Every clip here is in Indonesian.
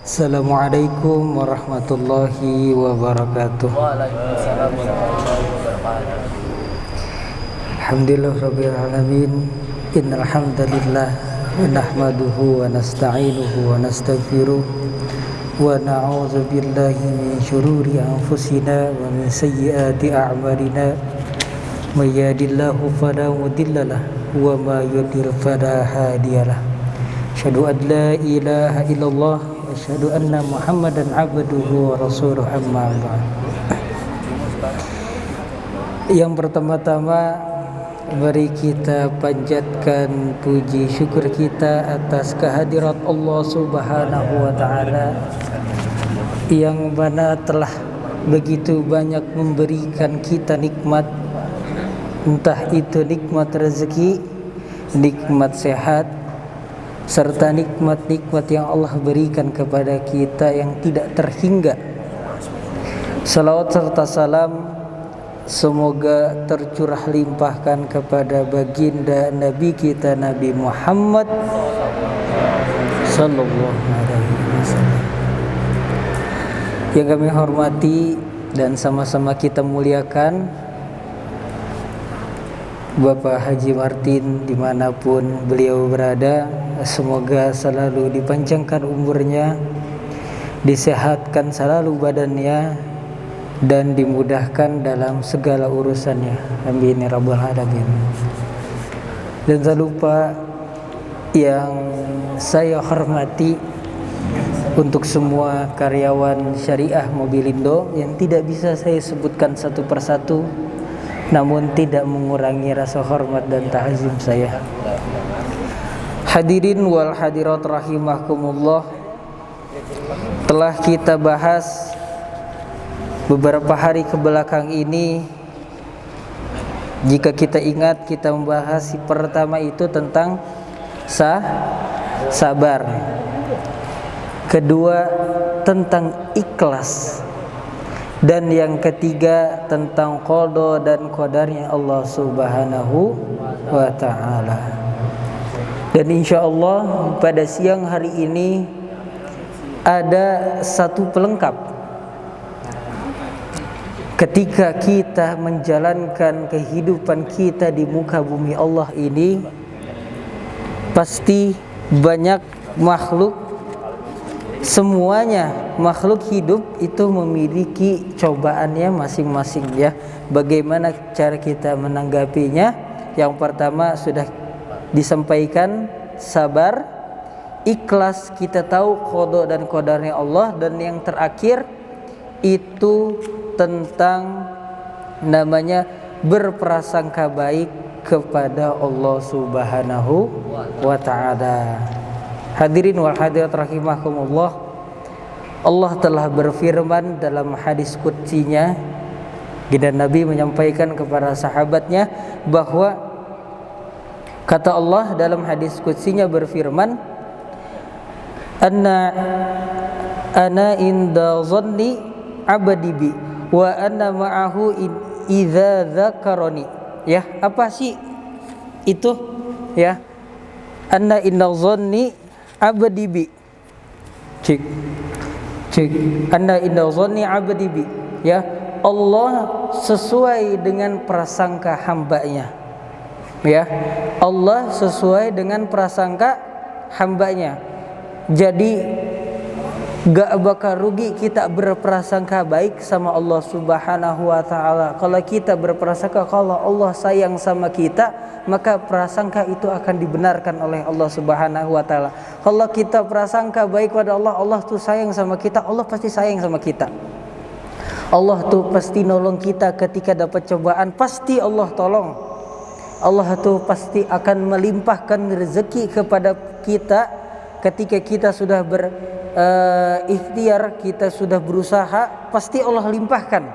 Assalamualaikum warahmatullahi wabarakatuh. Waalaikumsalam warahmatullahi wabarakatuh. Alhamdulillah rabbil alamin. Innal hamdalillah nahmaduhu wa nasta'inuhu wa nastaghfiruh wa na'udzu billahi min syururi anfusina wa min sayyiati a'malina. May yahdihillahu fala mudhillalah wa may yudhlil fala hadiyalah. Asyhadu an la ilaha illallah wa asyhadu anna Muhammadan abduhu wa rasuluh, amma ba'd. Yang pertama-tama, mari kita panjatkan puji syukur kita atas kehadirat Allah Subhanahu wa taala yang mana telah begitu banyak memberikan kita nikmat, entah itu nikmat rezeki, nikmat sehat, serta nikmat-nikmat yang Allah berikan kepada kita yang tidak terhingga. Salawat serta salam semoga tercurah limpahkan kepada baginda Nabi kita Nabi Muhammad sallallahu alaihi wasallam. Yang kami hormati dan sama-sama kita muliakan Bapak Haji Martin dimanapun beliau berada, semoga selalu dipanjangkan umurnya, disehatkan selalu badannya, dan dimudahkan dalam segala urusannya. Amin ya rabbal alamin. Dan tak lupa yang saya hormati untuk semua karyawan Syariah Mobilindo yang tidak bisa saya sebutkan satu persatu, namun tidak mengurangi rasa hormat dan ta'zim saya. Hadirin wal hadirat rahimakumullah, telah kita bahas beberapa hari kebelakang ini. Jika kita ingat, kita membahas pertama itu tentang sabar, kedua tentang ikhlas, dan yang ketiga tentang qada dan qadarnya Allah Subhanahu wa ta'ala. Dan insya Allah pada siang hari ini ada satu pelengkap ketika kita menjalankan kehidupan kita di muka bumi Allah ini. Pasti banyak makhluk, semuanya makhluk hidup itu memiliki cobaannya masing-masing, ya. Bagaimana cara kita menanggapinya? Yang pertama sudah disampaikan, sabar, ikhlas, kita tahu qada dan qadarnya Allah, dan yang terakhir itu tentang namanya berprasangka baik kepada Allah Subhanahu wa ta'ala. Hadirin wal hadirat rahimakumullah, Allah telah berfirman dalam hadis qudsinya, dan Nabi menyampaikan kepada sahabatnya bahwa kata Allah dalam hadis qudsinya berfirman, ana inda dhanni abdi bi wa anna ma'ahu idza dzakarani. Ya, apa sih itu? Ya, anna inda dhanni abdi bi. Cek. Anna inda dhanni abdi bi. Ya, Allah sesuai dengan prasangka hambanya. Ya, Allah sesuai dengan prasangka hambanya. Jadi gak bakal rugi kita berprasangka baik sama Allah Subhanahu wa ta'ala. Kalau kita berprasangka kalau Allah sayang sama kita, maka prasangka itu akan dibenarkan oleh Allah Subhanahu wa ta'ala. Kalau kita prasangka baik pada Allah, Allah tuh sayang sama kita, Allah pasti sayang sama kita. Allah tuh pasti nolong kita ketika dapat cobaan, pasti Allah tolong. Allah tuh pasti akan melimpahkan rezeki kepada kita ketika kita sudah berikhtiar, kita sudah berusaha, pasti Allah limpahkan.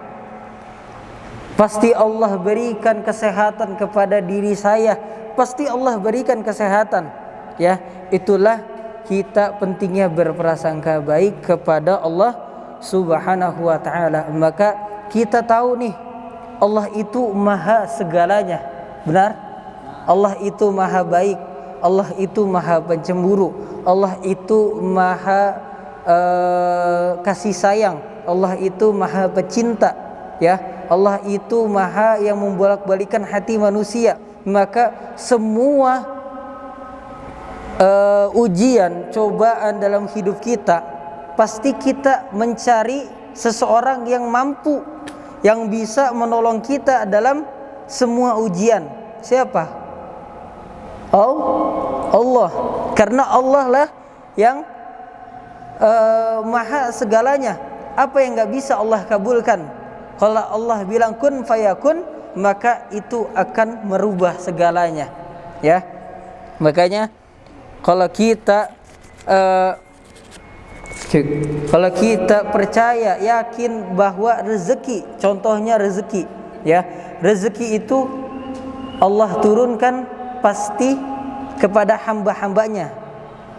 Pasti Allah berikan kesehatan kepada diri saya, pasti Allah berikan kesehatan. Ya, itulah kita pentingnya berprasangka baik kepada Allah Subhanahu wa ta'ala. Maka kita tahu nih, Allah itu maha segalanya. Benar? Allah itu maha baik, Allah itu maha pencemburu, Allah itu maha kasih sayang, Allah itu maha pecinta, ya. Allah itu maha yang membolak-balikan hati manusia. Maka semua ujian, cobaan dalam hidup kita, pasti kita mencari seseorang yang mampu, yang bisa menolong kita dalam semua ujian. Siapa? Allah. Karena Allah lah yang maha segalanya. Apa yang gak bisa Allah kabulkan? Kalau Allah bilang kun fayakun, maka itu akan merubah segalanya, ya. Makanya kalau kita percaya, yakin bahwa rezeki, contohnya rezeki, ya, rezeki itu Allah turunkan pasti kepada hamba-hambanya,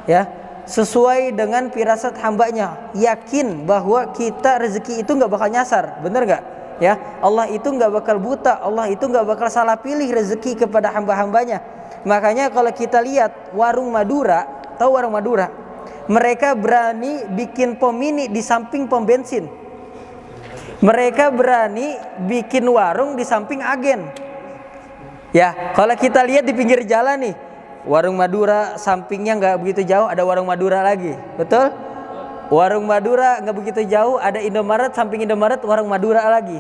ya, sesuai dengan firasat hambanya. Yakin bahwa kita rezeki itu nggak bakal nyasar, bener nggak? Ya, Allah itu nggak bakal buta, Allah itu nggak bakal salah pilih rezeki kepada hamba-hambanya. Makanya kalau kita lihat warung Madura, tahu warung Madura? Mereka berani bikin pom mini di samping pom bensin. Mereka berani bikin warung di samping agen. Ya, kalau kita lihat di pinggir jalan nih, warung Madura sampingnya nggak begitu jauh ada warung Madura lagi, betul? Warung Madura nggak begitu jauh ada Indomaret, samping Indomaret warung Madura lagi,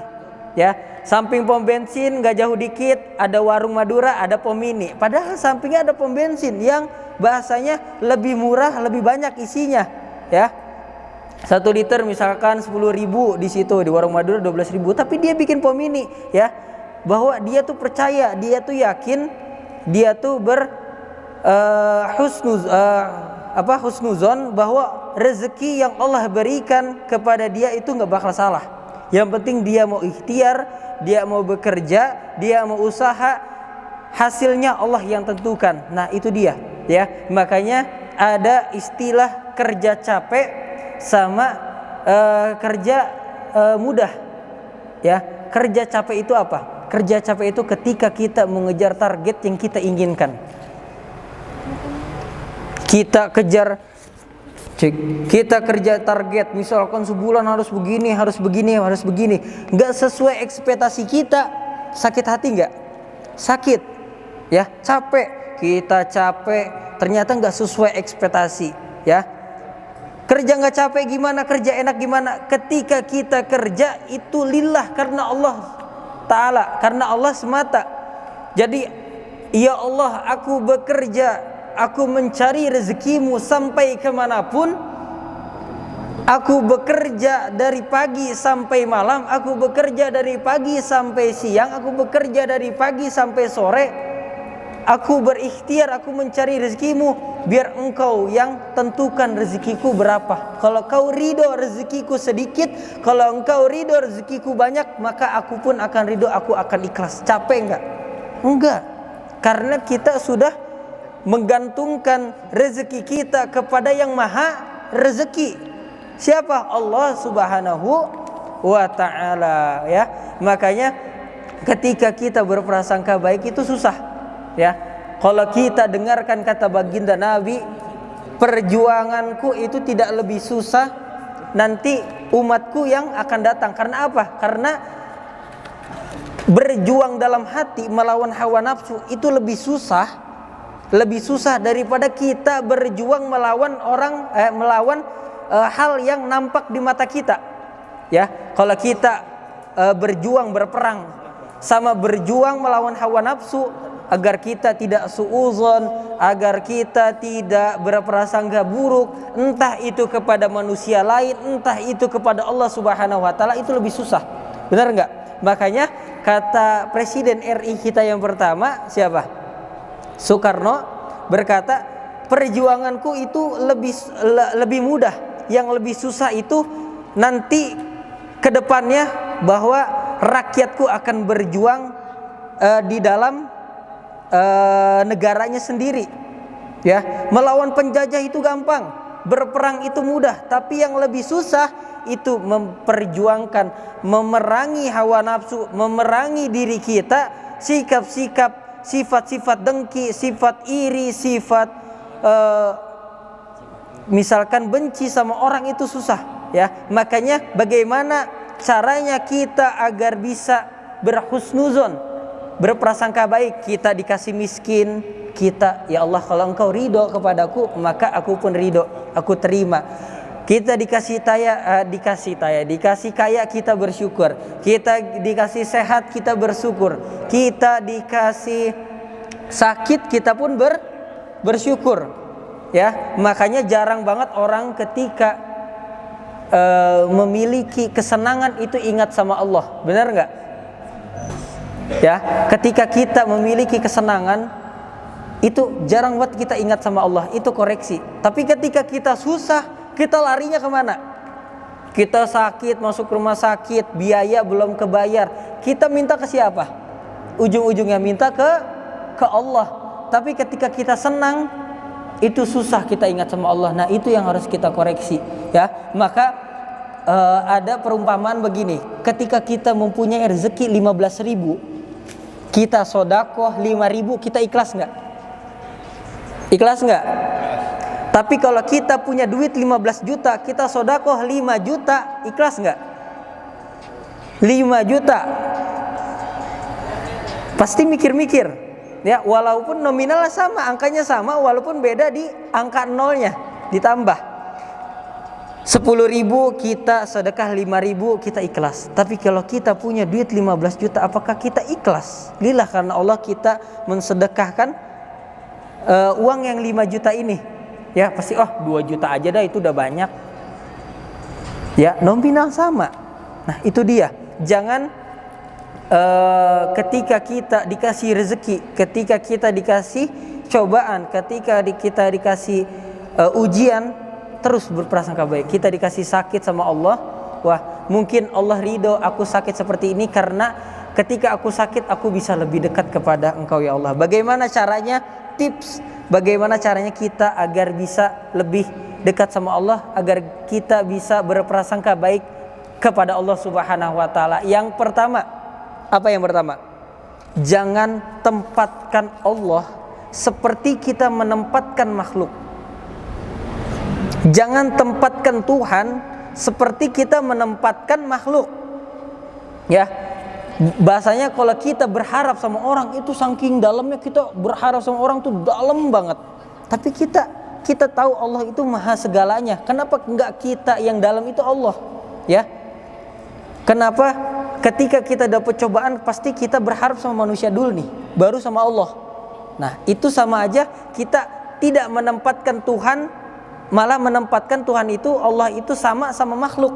ya. Samping pom bensin nggak jauh dikit ada warung Madura, ada pom mini. Padahal sampingnya ada pom bensin yang bahasanya lebih murah, lebih banyak isinya, ya. 1 liter misalkan 10.000 di situ, di warung Madura 12.000, tapi dia bikin pom mini, ya. Bahwa dia tuh percaya, dia tuh yakin, dia tuh husnuzon bahwa rezeki yang Allah berikan kepada dia itu nggak bakal salah. Yang penting dia mau ikhtiar, dia mau bekerja, dia mau usaha, hasilnya Allah yang tentukan. Nah itu dia, ya. Makanya ada istilah kerja capek sama kerja mudah, ya. Kerja capek itu apa? Kerja capek itu ketika kita mengejar target yang kita inginkan. Kita kerja target, misalkan sebulan harus begini, harus begini, harus begini. Nggak sesuai ekspektasi kita, sakit hati nggak? Sakit, ya, capek. Kita capek, ternyata nggak sesuai ekspektasi, ya. Kerja nggak capek gimana? Kerja enak gimana? Ketika kita kerja itu lillah, karena Allah Ta'ala, karena Allah semata. Jadi, ya Allah, aku bekerja, aku mencari rezekimu sampai kemanapun. Aku bekerja dari pagi sampai malam, aku bekerja dari pagi sampai siang, aku bekerja dari pagi sampai sore. Aku berikhtiar, aku mencari rezekimu, biar engkau yang tentukan rezekiku berapa. Kalau kau ridho rezekiku sedikit, kalau engkau ridho rezekiku banyak, maka aku pun akan ridho, aku akan ikhlas. Capek enggak? Enggak. Karena kita sudah menggantungkan rezeki kita kepada yang maha rezeki. Siapa? Allah Subhanahu wa ta'ala, ya. Makanya ketika kita berprasangka baik itu susah, ya. Kalau kita dengarkan kata baginda Nabi, perjuanganku itu tidak lebih susah nanti umatku yang akan datang. Karena apa? Karena berjuang dalam hati melawan hawa nafsu itu lebih susah daripada kita berjuang melawan hal yang nampak di mata kita, ya. Kalau kita berjuang berperang sama berjuang melawan hawa nafsu, agar kita tidak suudzon, agar kita tidak berprasangka buruk, entah itu kepada manusia lain, entah itu kepada Allah Subhanahu wa ta'ala, itu lebih susah. Benar enggak? Makanya kata Presiden RI kita yang pertama siapa? Soekarno berkata, perjuanganku itu lebih mudah, yang lebih susah itu nanti ke depannya bahwa rakyatku akan berjuang di dalam negaranya sendiri, ya. Melawan penjajah itu gampang, berperang itu mudah, tapi yang lebih susah itu memperjuangkan, memerangi hawa nafsu, memerangi diri kita, sikap-sikap, sifat-sifat dengki, sifat iri, sifat misalkan benci sama orang itu susah, ya. Makanya bagaimana caranya kita agar bisa berhusnuzon, berprasangka baik? Kita dikasih miskin, kita, ya Allah, kalau Engkau ridho kepadaku, maka aku pun ridho, aku terima. Kita dikasih kaya, kita bersyukur. Kita dikasih sehat, kita bersyukur. Kita dikasih sakit, kita pun bersyukur. Ya, makanya jarang banget orang ketika memiliki kesenangan itu ingat sama Allah. Benar nggak? Ya, ketika kita memiliki kesenangan itu jarang banget kita ingat sama Allah. Itu koreksi. Tapi ketika kita susah, kita larinya kemana? Kita sakit, masuk rumah sakit, biaya belum kebayar, kita minta ke siapa? Ujung-ujungnya minta ke Allah. Tapi ketika kita senang, itu susah kita ingat sama Allah. Nah, itu yang harus kita koreksi, ya. Maka ada perumpamaan begini, ketika kita mempunyai rezeki 15.000, kita sodakoh 5.000, kita ikhlas nggak? Ikhlas nggak? Tapi kalau kita punya duit 15 juta, kita sodakoh 5 juta, ikhlas nggak? 5 juta. Pasti mikir-mikir, ya, walaupun nominalnya sama, angkanya sama, walaupun beda di angka nolnya, ditambah 10.000, kita sedekah 5.000, kita ikhlas. Tapi kalau kita punya duit 15 juta, apakah kita ikhlas? Lillah, karena Allah kita mensedekahkan uang yang 5 juta ini. Ya, pasti 2 juta aja dah, itu udah banyak. Ya, nominal sama. Nah, itu dia. Jangan ketika kita dikasih rezeki, ketika kita dikasih cobaan, ketika kita dikasih ujian, terus berprasangka baik. Kita dikasih sakit sama Allah, wah, mungkin Allah ridho aku sakit seperti ini karena ketika aku sakit aku bisa lebih dekat kepada Engkau, ya Allah. Bagaimana caranya? Tips bagaimana caranya kita agar bisa lebih dekat sama Allah, agar kita bisa berprasangka baik kepada Allah Subhanahu wa taala. Yang pertama, apa yang pertama? Jangan tempatkan Allah seperti kita menempatkan makhluk. Jangan tempatkan Tuhan seperti kita menempatkan makhluk. Ya. Bahasanya kalau kita berharap sama orang itu saking dalamnya, kita berharap sama orang tuh dalam banget. Tapi kita tahu Allah itu maha segalanya. Kenapa enggak kita yang dalam itu Allah? Ya. Kenapa ketika kita dapat cobaan pasti kita berharap sama manusia dulu nih, baru sama Allah. Nah, itu sama aja kita tidak menempatkan Tuhan, malah menempatkan Tuhan itu, Allah itu sama makhluk.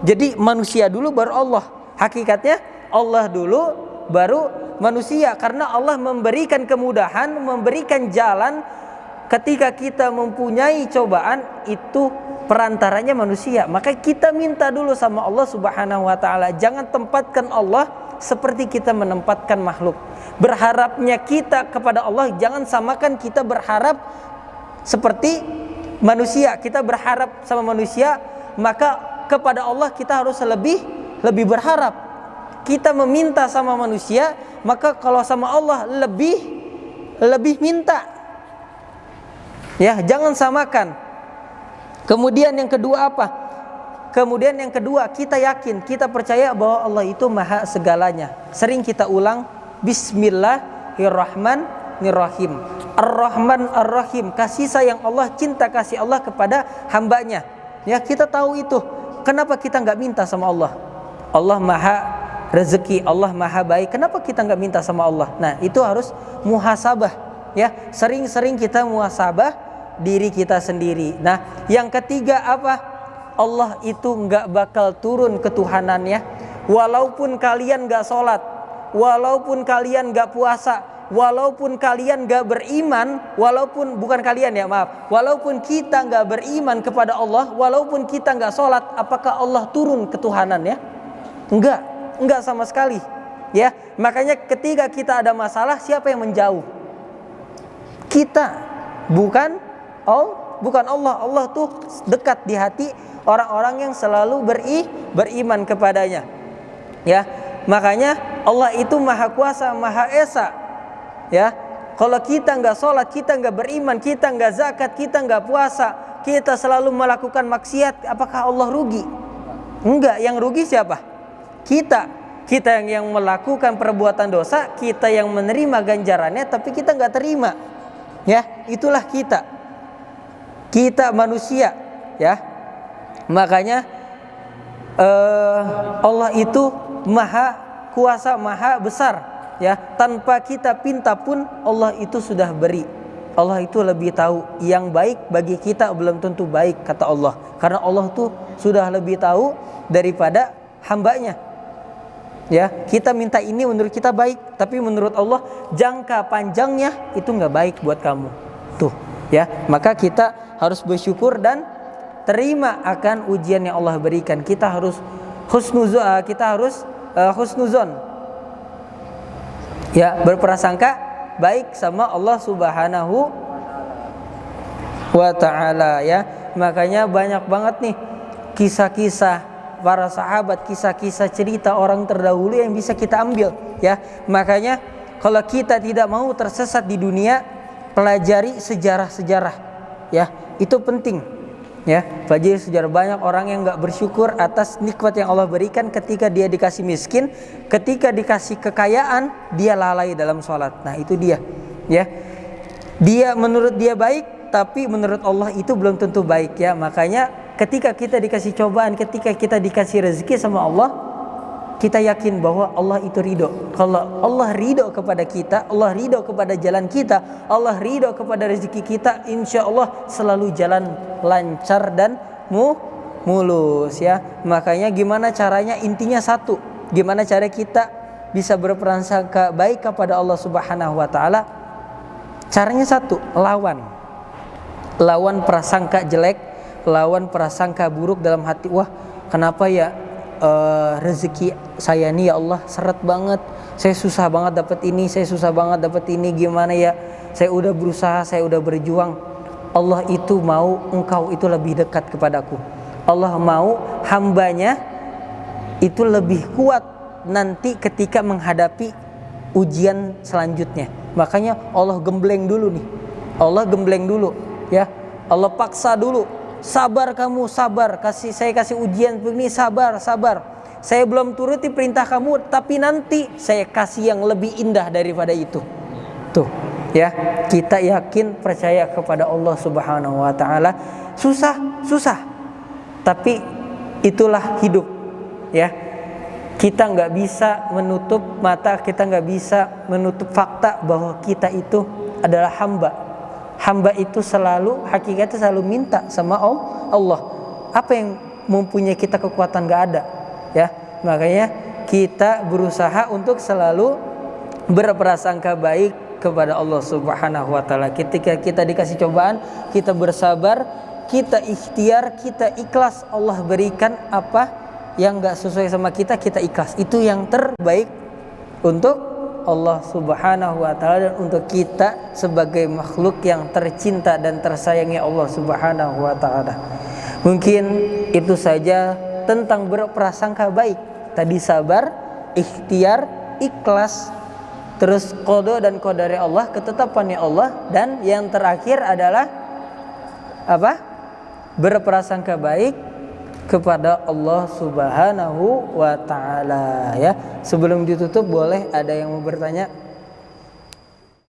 Jadi manusia dulu baru Allah. Hakikatnya Allah dulu baru manusia, karena Allah memberikan kemudahan, memberikan jalan. Ketika kita mempunyai cobaan, itu perantaranya manusia. Maka kita minta dulu sama Allah Subhanahu wa taala. Jangan tempatkan Allah seperti kita menempatkan makhluk. Berharapnya kita kepada Allah, jangan samakan kita berharap seperti manusia. Kita berharap sama manusia, maka kepada Allah kita harus lebih berharap. Kita meminta sama manusia, maka kalau sama Allah lebih minta. Ya, jangan samakan. Kemudian yang kedua apa? Kemudian yang kedua, kita yakin, kita percaya bahwa Allah itu maha segalanya. Sering kita ulang Bismillahirrahmanirrahim. Ar-Rahman Ar-Rahim, kasih sayang Allah, cinta kasih Allah kepada hambanya. Ya, kita tahu itu. Kenapa kita nggak minta sama Allah? Allah maha rezeki, Allah maha baik. Kenapa kita nggak minta sama Allah? Nah, itu harus muhasabah, ya. Sering-sering kita muhasabah diri kita sendiri. Nah, yang ketiga apa? Allah itu nggak bakal turun ketuhanannya walaupun kalian nggak sholat, walaupun kalian nggak puasa, walaupun kalian nggak beriman, walaupun bukan kalian ya, maaf, walaupun kita nggak beriman kepada Allah, walaupun kita nggak sholat, apakah Allah turun ketuhanannya? Enggak sama sekali, ya. Makanya ketika kita ada masalah, siapa yang menjauh? Kita, bukan Allah. Allah tuh dekat di hati orang-orang yang selalu beriman kepadanya, ya. Makanya Allah itu maha kuasa, maha esa, ya. Kalau kita nggak sholat, kita nggak beriman, kita nggak zakat, kita nggak puasa, kita selalu melakukan maksiat, apakah Allah rugi? Enggak, yang rugi siapa? Kita yang melakukan perbuatan dosa, kita yang menerima ganjarannya, tapi kita nggak terima. Ya, itulah kita manusia. Ya, makanya Allah itu maha kuasa, maha besar. Ya, tanpa kita pinta pun Allah itu sudah beri. Allah itu lebih tahu yang baik bagi kita belum tentu baik, kata Allah. Karena Allah tuh sudah lebih tahu daripada hambanya. Ya, kita minta ini menurut kita baik, tapi menurut Allah jangka panjangnya itu nggak baik buat kamu. Tuh, ya, maka kita harus bersyukur dan terima akan ujian yang Allah berikan. Kita harus husnuzon. Ya, berprasangka baik sama Allah Subhanahu wa ta'ala. Ya, makanya banyak banget nih kisah-kisah para sahabat, kisah-kisah cerita orang terdahulu yang bisa kita ambil. Ya, makanya kalau kita tidak mau tersesat di dunia, pelajari sejarah-sejarah. Ya, itu penting. Ya, pelajari sejarah. Banyak orang yang nggak bersyukur atas nikmat yang Allah berikan. Ketika dia dikasih miskin, ketika dikasih kekayaan, dia lalai dalam sholat. Nah, itu dia. Ya, dia menurut dia baik, tapi menurut Allah itu belum tentu baik. Ya, makanya ketika kita dikasih cobaan, ketika kita dikasih rezeki sama Allah, kita yakin bahwa Allah itu ridho. Kalau Allah ridho kepada kita, Allah ridho kepada jalan kita, Allah ridho kepada rezeki kita, insya Allah selalu jalan lancar dan mulus. Ya, makanya gimana caranya? Intinya satu, gimana cara kita bisa berprasangka baik kepada Allah Subhanahu wa ta'ala? Caranya satu, lawan prasangka jelek, lawan prasangka buruk dalam hati. Wah, kenapa ya rezeki saya nih ya Allah seret banget, saya susah banget dapat ini, saya susah banget dapat ini, gimana ya, saya udah berusaha, saya udah berjuang. Allah itu mau engkau itu lebih dekat kepadaku. Allah mau hambanya itu lebih kuat nanti ketika menghadapi ujian selanjutnya. Makanya Allah gembleng dulu nih, Allah gembleng dulu. Ya, Allah paksa dulu. Sabar kamu, sabar. Saya kasih ujian begini, sabar. Saya belum turuti perintah kamu, tapi nanti saya kasih yang lebih indah daripada itu. Tuh, ya, kita yakin percaya kepada Allah Subhanahu wa ta'ala. Susah. Tapi itulah hidup. Ya, kita nggak bisa menutup mata, kita nggak bisa menutup fakta bahwa kita itu adalah hamba. Hamba itu selalu, hakikatnya selalu minta sama Allah. Apa yang mempunyai kita kekuatan gak ada. Ya, makanya kita berusaha untuk selalu berprasangka baik kepada Allah Subhanahu wa ta'ala. Ketika kita dikasih cobaan, kita bersabar, kita ikhtiar, kita ikhlas. Allah berikan apa yang gak sesuai sama kita, kita ikhlas. Itu yang terbaik untuk Allah Subhanahu wa ta'ala dan untuk kita sebagai makhluk yang tercinta dan tersayangi Allah Subhanahu wa ta'ala. Mungkin itu saja tentang berprasangka baik. Tadi sabar, ikhtiar, ikhlas, terus qada dan qadari Allah, ketetapannya Allah, dan yang terakhir adalah apa? Berprasangka baik kepada Allah Subhanahu wa ta'ala. Ya, sebelum ditutup boleh ada yang mau bertanya?